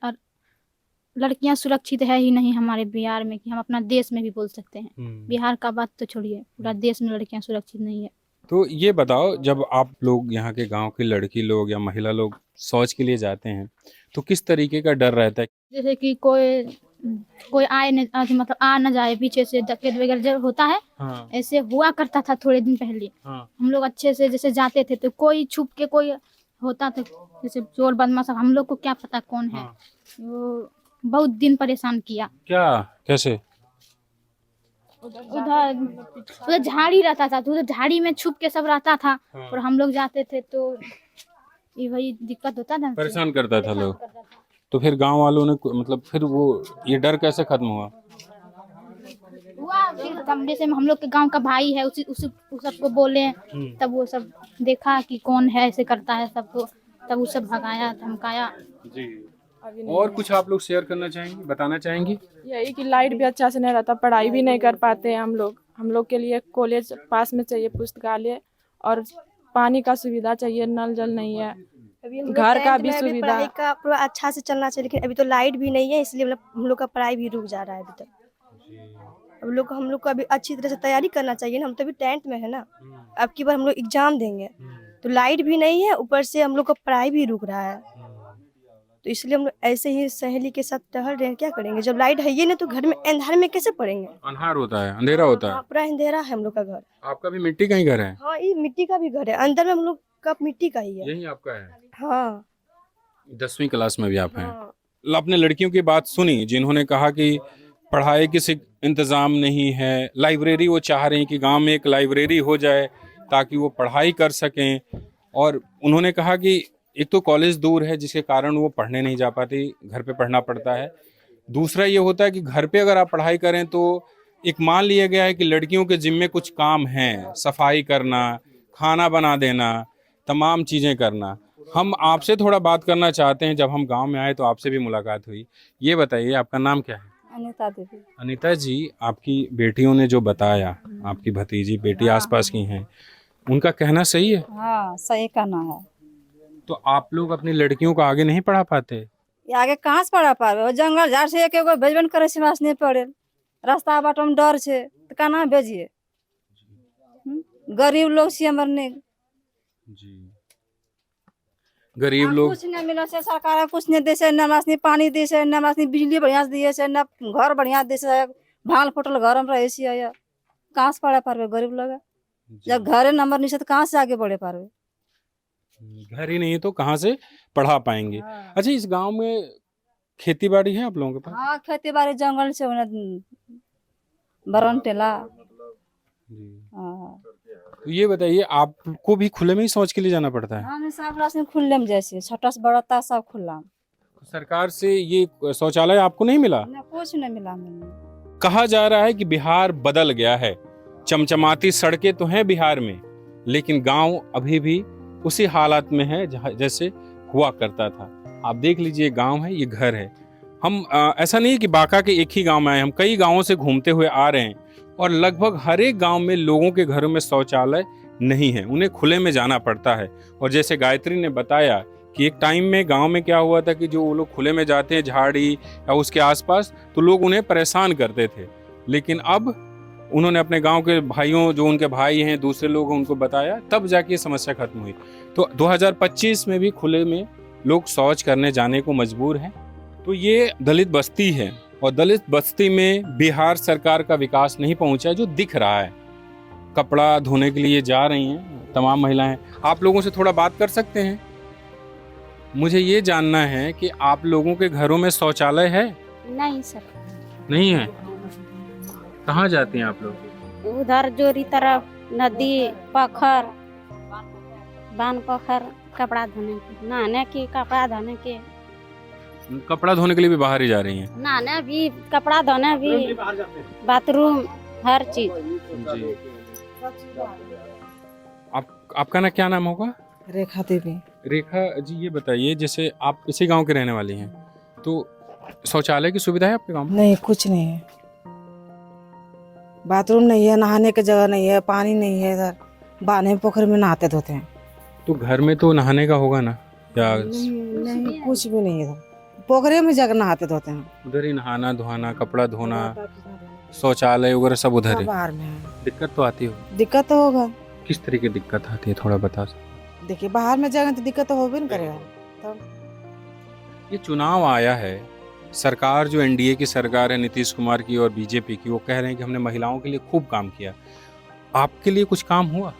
लड़कियां सुरक्षित है ही नहीं हमारे बिहार में, कि हम अपना देश में भी बोल सकते हैं। बिहार का बात तो छोड़िए, पूरा देश में लड़कियां सुरक्षित नहीं है। तो ये बताओ, जब आप लोग यहाँ के गांव की लड़की लोग या महिला लोग शौच के लिए जाते हैं तो किस तरीके का डर रहता है? जैसे कि कोई आए न, मतलब आ न जाए पीछे से, डकैत वगैरह जो होता है। हाँ। ऐसे हुआ करता था थोड़े दिन पहले। हाँ। हम लोग अच्छे से जैसे जाते थे तो कोई छुप के कोई होता था, जैसे चोर बदमाश, हम लोग को क्या पता कौन है। हाँ। वो बहुत दिन परेशान किया। क्या, कैसे? उधर झाड़ी रहता था, तो उधर झाड़ी में छुप के सब रहता था। हाँ। और हम लोग जाते थे तो ये वही दिक्कत होता था, परेशान करता था लोग। तो फिर गांव वालों ने मतलब फिर वो ये डर कैसे खत्म हुआ? फिर जैसे हम लोग के गांव का भाई है, उस सबको बोले, तब वो सब देखा कि कौन है ऐसे करता है सबको, तब वो सब भगाया, धमकाया। जी। और कुछ आप लोग शेयर करना चाहेंगी, बताना चाहेंगी? यही कि लाइट भी अच्छा से नहीं रहता, पढ़ाई भी नहीं कर पाते हैं हम लोग। हम लोग के लिए कॉलेज पास में चाहिए, पुस्तकालय, और पानी का सुविधा चाहिए। नल जल नहीं है, घर का भी सुविधा। पढ़ाई का पूरा अच्छा से चलना चाहिए, लेकिन अभी तो लाइट भी नहीं है, इसलिए हम लोग का पढ़ाई भी रुक जा रहा है अभी तक। हम लोग को अभी अच्छी तरह से तैयारी करना चाहिए ना, हम तो अभी 10th में है ना। अब की बार हम लोग एग्जाम देंगे, तो लाइट भी नहीं है, ऊपर से हम लोग का पढ़ाई भी रुक रहा है। तो इसलिए हम लोग ऐसे ही सहेली के साथ टहल रहे हैं। क्या करेंगे जब लाइट है ही नहीं, तो घर में अंधार में कैसे पढ़ेंगे? अंधार होता है, अंधेरा होता है। पूरा अंधेरा है हम लोग का घर। आपका भी मिट्टी का ही घर है? हाँ, ये मिट्टी का भी घर है, अंदर में हम लोग का मिट्टी का ही है। यही आपका है? हाँ। 10वीं क्लास में भी आप हैं? हाँ। आपने लड़कियों की बात सुनी जिन्होंने कहा कि पढ़ाई की इंतज़ाम नहीं है, लाइब्रेरी वो चाह रही हैं कि गांव में एक लाइब्रेरी हो जाए ताकि वो पढ़ाई कर सकें। और उन्होंने कहा कि एक तो कॉलेज दूर है जिसके कारण वो पढ़ने नहीं जा पाती, घर पे पढ़ना पड़ता है। दूसरा ये होता है कि घर पे अगर आप पढ़ाई करें तो एक मान लिया गया है कि लड़कियों के जिम्मे कुछ काम हैं, सफाई करना, खाना बना देना, तमाम चीज़ें करना। हम आपसे थोड़ा बात करना चाहते हैं, जब हम गांव में आए तो आपसे भी मुलाकात हुई। ये बताइए, आपका नाम क्या है? अनिता देवी। अनिता जी, आपकी बेटियों ने जो बताया, आपकी भतीजी बेटी आसपास की हैं, उनका कहना सही है? हाँ, सही कहना है। तो आप लोग अपनी लड़कियों को आगे नहीं पढ़ा पाते? ये आगे कहाँ से पढ़ा पावे? जंगल झाड़ से एक एगो भेजबन करे से नहीं पड़े, रास्ता बाट में डर छे तो केना भेजिए? गरीब लोग से मरने जी, गरीब लोग। कुछ नहीं मिला से, सरकार कुछ नहीं दे से, न हमरा पानी दे से, न हमरा बिजली बढ़िया से दिए से, न घर बढ़िया दे से। भांग फुटल घर में रहे से, कहाँ से पढ़े पारबे गरीब लोग? जब घरे नंबर नहीं से तो कहाँ से आगे बढ़े पारबे? घर ही नहीं तो कहाँ से पढ़ा पाएंगे? हाँ। अच्छा, इस गांव में खेती बाड़ी है आप लोगों के पास? हाँ, खेती बाड़ी जंगल से बरन टेला। हाँ। तो ये बताइए, आपको भी खुले में ही शौच के लिए जाना पड़ता है? हाँ, सब रास्ते खुले में, जैसे छोटा से बड़ा था सब खुला। सरकार से ये शौचालय आपको नहीं मिला? कुछ नहीं मिला मैंने। कहा जा रहा है कि बिहार बदल गया है, चमचमाती सड़कें तो हैं बिहार में, लेकिन गांव अभी भी उसी हालात में है जैसे हुआ करता था। आप देख लीजिए, गांव है, ये घर है। हम ऐसा नहीं है कि बांका के एक ही गांव में आए, हम कई गांवों से घूमते हुए आ रहे हैं और लगभग हर एक गांव में लोगों के घरों में शौचालय नहीं है, उन्हें खुले में जाना पड़ता है। और जैसे गायत्री ने बताया कि एक टाइम में गांव में क्या हुआ था कि जो वो लोग खुले में जाते हैं झाड़ी या उसके आसपास, तो लोग उन्हें परेशान करते थे। लेकिन अब उन्होंने अपने गांव के भाइयों, जो उनके भाई हैं, दूसरे लोग हैं, उनको बताया, तब जाके ये समस्या खत्म हुई। तो 2025 में भी खुले में लोग शौच करने जाने को मजबूर हैं। तो ये दलित बस्ती है और दलित बस्ती में बिहार सरकार का विकास नहीं पहुंचा है, जो दिख रहा है। कपड़ा धोने के लिए जा रही हैं तमाम महिलाएं। आप लोगों से थोड़ा बात कर सकते हैं? मुझे ये जानना है कि आप लोगों के घरों में शौचालय है? नहीं सर, नहीं है। कहाँ जाती हैं आप लोग? उधर जोरी तरफ नदी, पोखर, बांध पोखर, कपड़ा धोने के, नहाने की, कपड़ा धोने के, कपड़ा धोने के लिए भी बाहर ही जा रही हैं? नहाने भी, कपड़ा धोने भी, बाथरूम, हर चीज। जी। आपका ना क्या नाम होगा? रेखा देवी। रेखा जी, ये बताइए, जैसे आप इसी गांव के रहने वाली हैं, तो शौचालय की सुविधा है आपके गांव में? नहीं, कुछ नहीं है। बाथरूम नहीं है, नहाने की जगह नहीं है, पानी नहीं है। इधर बाने पोखर में नहाते धोते हैं। तो घर में तो नहाने का होगा ना? या नहीं, कुछ भी नहीं है। इधर पोखरे में जाकर नहाते धोते हैं। उधर ही नहाना धोना, कपड़ा धोना, शौचालय वगैरह सब उधर है? बाहर में है। दिक्कत तो आती हो? दिक्कत तो होगा। किस तरह की दिक्कत आती है, थोड़ा बता सकते? देखिए, बाहर में जाएंगे तो दिक्कत तो होबे न करेगा। तब ये चुनाव आया है, सरकार जो एनडीए की सरकार है, नीतीश कुमार की और बीजेपी की, वो कह रहे हैं कि हमने महिलाओं के लिए खूब काम किया। आपके लिए कुछ काम हुआ?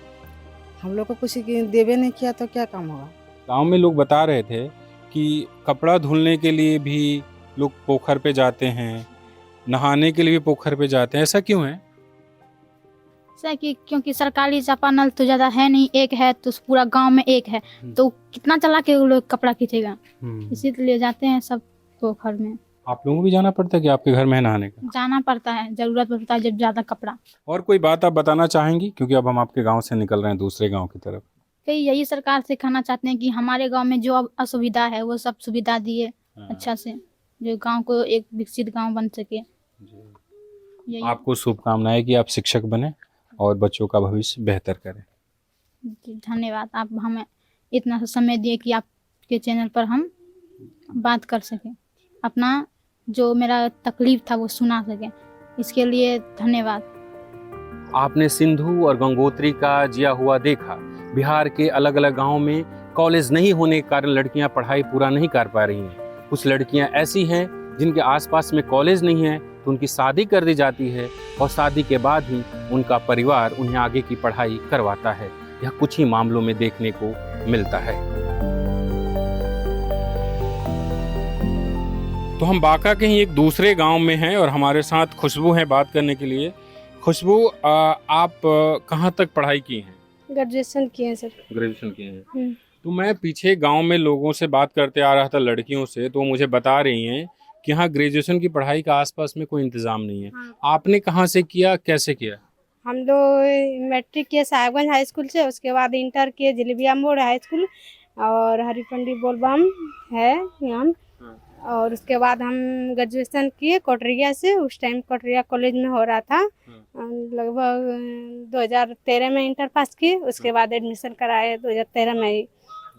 हम लोग को कुछ देवे नहीं किया तो क्या काम होगा। गांव में लोग बता रहे थे कि कपड़ा धुलने के लिए भी लोग पोखर पे जाते हैं, नहाने के लिए भी पोखर पे जाते हैं। ऐसा क्यों है? ऐसा कि क्योंकि सरकारी चापानल तो ज़्यादा है नहीं, एक है तो पूरा गांव में एक है, तो कितना चला के वो लोग कपड़ा खींचेगा, इसीलिए जाते हैं सब पोखर में। आप लोगों को भी जाना पड़ता है कि आपके घर में है नहाने का? जाना पड़ता है, जरूरत पड़ता है जब ज़्यादा कपड़ा। और कोई बात आप बताना चाहेंगी, क्योंकि अब हम आपके गांव से निकल रहे हैं दूसरे गांव की तरफ? कई यही सरकार से कहना चाहते हैं कि हमारे गांव में जो अब असुविधा है वो सब सुविधा दिए अच्छा से, जो गांव को एक विकसित गांव बन सके। यही। आपको शुभकामनाएं कि आप शिक्षक बने और बच्चों का भविष्य बेहतर करें। जी, धन्यवाद। आप हमें इतना समय दिए कि आपके चैनल पर हम बात कर सकें, अपना जो मेरा तकलीफ था वो सुना सकें, इसके लिए धन्यवाद। आपने सिंधु और गंगोत्री का जिया हुआ देखा। बिहार के अलग अलग गांवों में कॉलेज नहीं होने के कारण लड़कियां पढ़ाई पूरा नहीं कर पा रही हैं। कुछ लड़कियां ऐसी हैं जिनके आसपास में कॉलेज नहीं है, तो उनकी शादी कर दी जाती है और शादी के बाद ही उनका परिवार उन्हें आगे की पढ़ाई करवाता है। यह कुछ ही मामलों में देखने को मिलता है। तो हम बांका के ही एक दूसरे गांव में हैं और हमारे साथ खुशबू हैं बात करने के लिए। खुशबू, आप कहाँ तक पढ़ाई की हैं? ग्रेजुएशन किए हैं सर। ग्रेजुएशन किए हैं। तो मैं पीछे गांव में लोगों से बात करते आ रहा था, लड़कियों से, तो मुझे बता रही हैं कि यहाँ ग्रेजुएशन की पढ़ाई का आसपास में कोई इंतजाम नहीं है। आपने कहाँ से किया, कैसे किया? हम लोग मैट्रिक किए साहेबगंज हाई स्कूल से, उसके बाद इंटर किए जिलेबिया मोड़ हाई स्कूल और हरिपंडी बोलबम है यहाँ, और उसके बाद हम ग्रेजुएशन किए कोटरिया से। उस टाइम कोटरिया कॉलेज में हो रहा था, लगभग 2013 में इंटर पास किए। उसके बाद एडमिशन कराए 2013 में ही,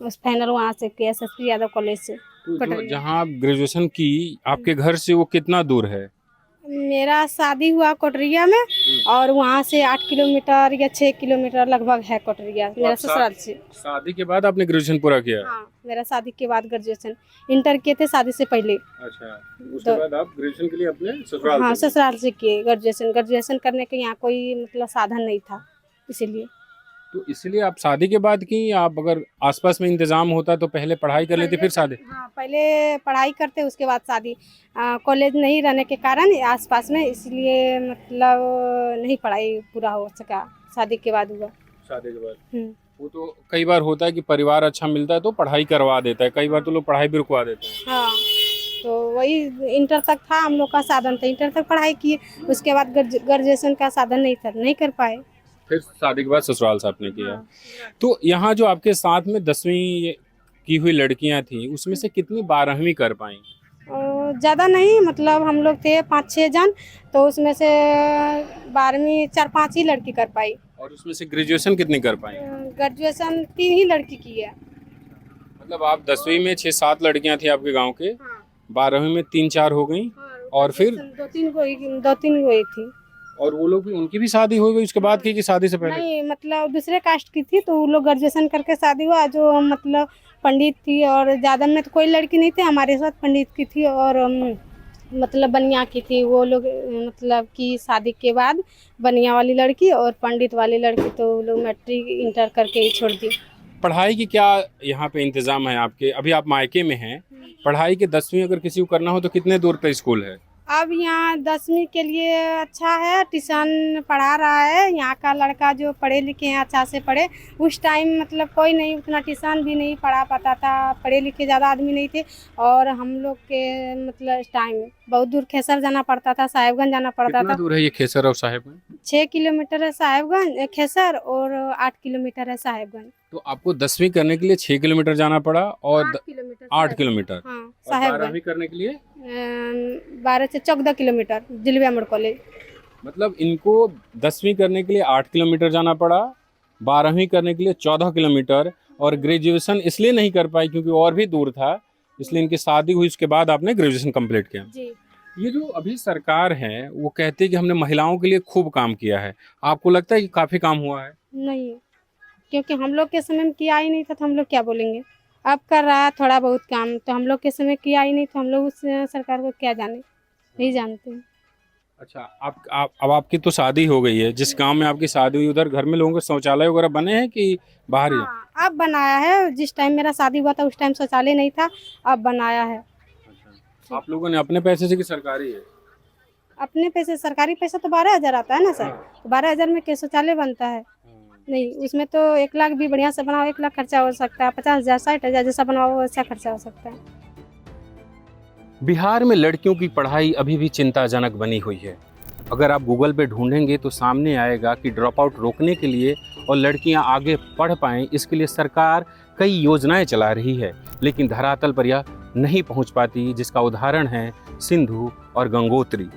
उस फाइनल वहाँ से किया एसएसपी यादव कॉलेज से। तो जहाँ आप ग्रेजुएशन की, आपके घर से वो कितना दूर है? मेरा शादी हुआ कोटरिया में और वहाँ से 8 किलोमीटर या 6 किलोमीटर लगभग है कोटरिया, मेरा ससुराल से। शादी के बाद आपने ग्रेजुएशन पूरा किया? हाँ, मेरा शादी के बाद ग्रेजुएशन, इंटर किए थे शादी से पहले। अच्छा, उसके बाद आप ग्रेजुएशन के लिए अपने ससुराल? हाँ, ससुराल से किए ग्रेजुएशन करने के यहाँ कोई मतलब साधन नहीं था, इसीलिए। तो इसलिए आप शादी के बाद की? आप अगर आसपास में इंतजाम होता तो पहले पढ़ाई कर लेते फिर शादी? हाँ, पहले पढ़ाई करते उसके बाद शादी। कॉलेज नहीं रहने के कारण आसपास में, इसलिए मतलब नहीं पढ़ाई पूरा हो सका, शादी के बाद हुआ। शादी के बाद वो तो कई बार होता है कि परिवार अच्छा मिलता है तो पढ़ाई करवा देता है, कई बार तो लोग पढ़ाई भी रुकवा देते हैं। हाँ, तो वही इंटर तक था हम लोग का साधन था, इंटर तक पढ़ाई किए। उसके बाद ग्रेजुएशन का साधन नहीं था, नहीं कर पाए। फिर शादी के बाद ससुराल से आपने किया। तो यहाँ जो आपके साथ में 10वीं की हुई लड़कियां थी उसमें से कितनी 12वीं कर पाई? ज़्यादा नहीं, मतलब हम लोग थे 5-6 जन, तो उसमें से 12वीं 4-5 ही लड़की कर पाई। और उसमें से ग्रेजुएशन कितनी कर पाई? ग्रेजुएशन 3 ही लड़की की है। मतलब आप 10वीं में 6-7 लड़कियां थी आपके गांव के, 12वीं में 3-4 हो गई, और फिर 2-3 हुई थी। और वो लोग भी, उनकी भी शादी हो गई उसके बाद की, कि शादी से पहले? नहीं, मतलब दूसरे कास्ट की थी, तो वो लोग ग्रेजुएशन करके शादी हुआ। जो मतलब पंडित थी, और ज़्यादा में तो कोई लड़की नहीं थी हमारे साथ, पंडित की थी और मतलब बनिया की थी। वो लोग मतलब कि शादी के बाद बनिया वाली लड़की और पंडित वाली लड़की तो वो लोग मैट्रिक इंटर करके ही छोड़ दी। पढ़ाई की क्या यहाँ पे इंतजाम है आपके? अभी आप मायके में हैं, पढ़ाई के 10वीं अगर किसी को करना हो तो कितने दूर पे स्कूल है? अब यहाँ 10वीं के लिए अच्छा है, ट्यूशन पढ़ा रहा है यहाँ का लड़का जो पढ़े लिखे हैं, अच्छा से पढ़े। उस टाइम मतलब कोई नहीं, उतना ट्यूशन भी नहीं पढ़ा पाता था, पढ़े लिखे ज़्यादा आदमी नहीं थे। और हम लोग के मतलब इस टाइम बहुत दूर खेसर जाना पड़ता था, साहेबगंज जाना पड़ता कितना था। दूर है ये खेसर और साहेबगंज? 6 किलोमीटर है साहेबगंज खेसर, और 8 किलोमीटर है साहेबगंज। तो आपको 10वीं करने के लिए 6 किलोमीटर जाना पड़ा, और 8 किलोमीटर। हाँ, और साहेबगंज 12वीं करने के लिए 12 से 14 किलोमीटर दिलवा मोड़ कॉलेज। मतलब इनको 10वीं करने के लिए 8 किलोमीटर जाना पड़ा, 12वीं करने के लिए 14 किलोमीटर, और ग्रेजुएशन इसलिए नहीं कर पाई क्योंकि और भी दूर था, इसलिए इनकी शादी हुई, उसके बाद आपने ग्रेजुएशन कंप्लीट किया। जी। ये जो अभी सरकार है वो कहती है कि हमने महिलाओं के लिए खूब काम किया है, आपको लगता है कि काफ़ी काम हुआ है? नहीं, क्योंकि हम लोग के समय में किया ही नहीं था, तो हम लोग क्या बोलेंगे। अब कर रहा है थोड़ा बहुत काम, तो हम लोग के समय किया ही नहीं, तो हम लोग उस सरकार को क्या जाने, नहीं जानते हैं। अच्छा, अब आपकी तो शादी हो गई है, जिस गांव में आपकी शादी हुई उधर घर में लोगों के शौचालय वगैरह बने हैं कि बाहर ही? हाँ, अब बनाया है। जिस टाइम मेरा शादी हुआ था उस टाइम शौचालय नहीं था, अब बनाया है। अच्छा, आप लोगों ने अपने पैसे से कि सरकारी है? अपने पैसे, सरकारी पैसा तो 12,000 आता है ना सर, तो 12,000 में क्या शौचालय बनता है? नहीं, उसमें तो 1 लाख भी बढ़िया से बनाओ 1 लाख खर्चा हो सकता है, 50,000 60,000 जैसा बनाओ वैसा खर्चा हो सकता है। बिहार में लड़कियों की पढ़ाई अभी भी चिंताजनक बनी हुई है। अगर आप गूगल पे ढूंढेंगे तो सामने आएगा कि ड्रॉप आउट रोकने के लिए और लड़कियां आगे पढ़ पाएं, इसके लिए सरकार कई योजनाएं चला रही है, लेकिन धरातल पर यह नहीं पहुंच पाती, जिसका उदाहरण है सिंधु और गंगोत्री।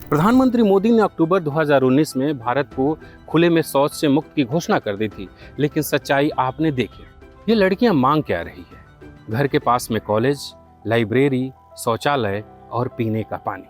प्रधानमंत्री मोदी ने अक्टूबर 2019 में भारत को खुले में शौच से मुक्त की घोषणा कर दी थी, लेकिन सच्चाई आपने देखी। ये लड़कियां मांग क्या रही है? घर के पास में कॉलेज, लाइब्रेरी, शौचालय और पीने का पानी।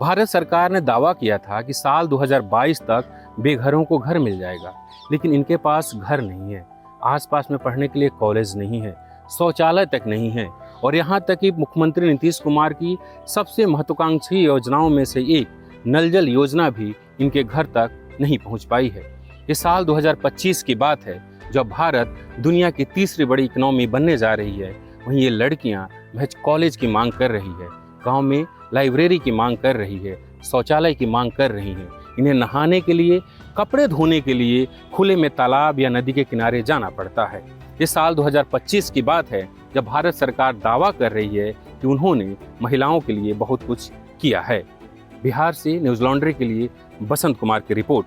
भारत सरकार ने दावा किया था कि साल 2022 तक बेघरों को घर मिल जाएगा, लेकिन इनके पास घर नहीं है, आसपास में पढ़ने के लिए कॉलेज नहीं है, शौचालय तक नहीं है, और यहाँ तक कि मुख्यमंत्री नीतीश कुमार की सबसे महत्वाकांक्षी योजनाओं में से एक नल जल योजना भी इनके घर तक नहीं पहुँच पाई है। ये साल 2025 की बात है, जब भारत दुनिया की तीसरी बड़ी इकोनॉमी बनने जा रही है। वहीं ये लड़कियां महज कॉलेज की मांग कर रही है, गांव में लाइब्रेरी की मांग कर रही है, शौचालय की मांग कर रही हैं। इन्हें नहाने के लिए, कपड़े धोने के लिए खुले में तालाब या नदी के किनारे जाना पड़ता है। ये साल 2025 की बात है, जब भारत सरकार दावा कर रही है कि उन्होंने महिलाओं के लिए बहुत कुछ किया है। बिहार से न्यूज़ लॉन्ड्री के लिए बसंत कुमार की रिपोर्ट।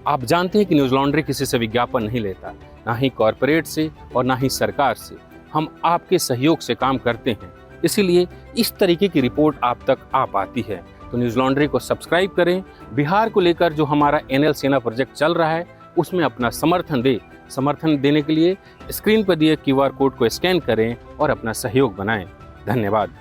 आप जानते हैं कि न्यूज़ लॉन्ड्री किसी से विज्ञापन नहीं लेता, ना ही कॉरपोरेट से और ना ही सरकार से। हम आपके सहयोग से काम करते हैं, इसीलिए इस तरीके की रिपोर्ट आप तक आ पाती है। तो न्यूज़ लॉन्ड्री को सब्सक्राइब करें। बिहार को लेकर जो हमारा NL सेना प्रोजेक्ट चल रहा है उसमें अपना समर्थन देने के लिए स्क्रीन पर दिए QR कोड को स्कैन करें और अपना सहयोग बनाएं। धन्यवाद।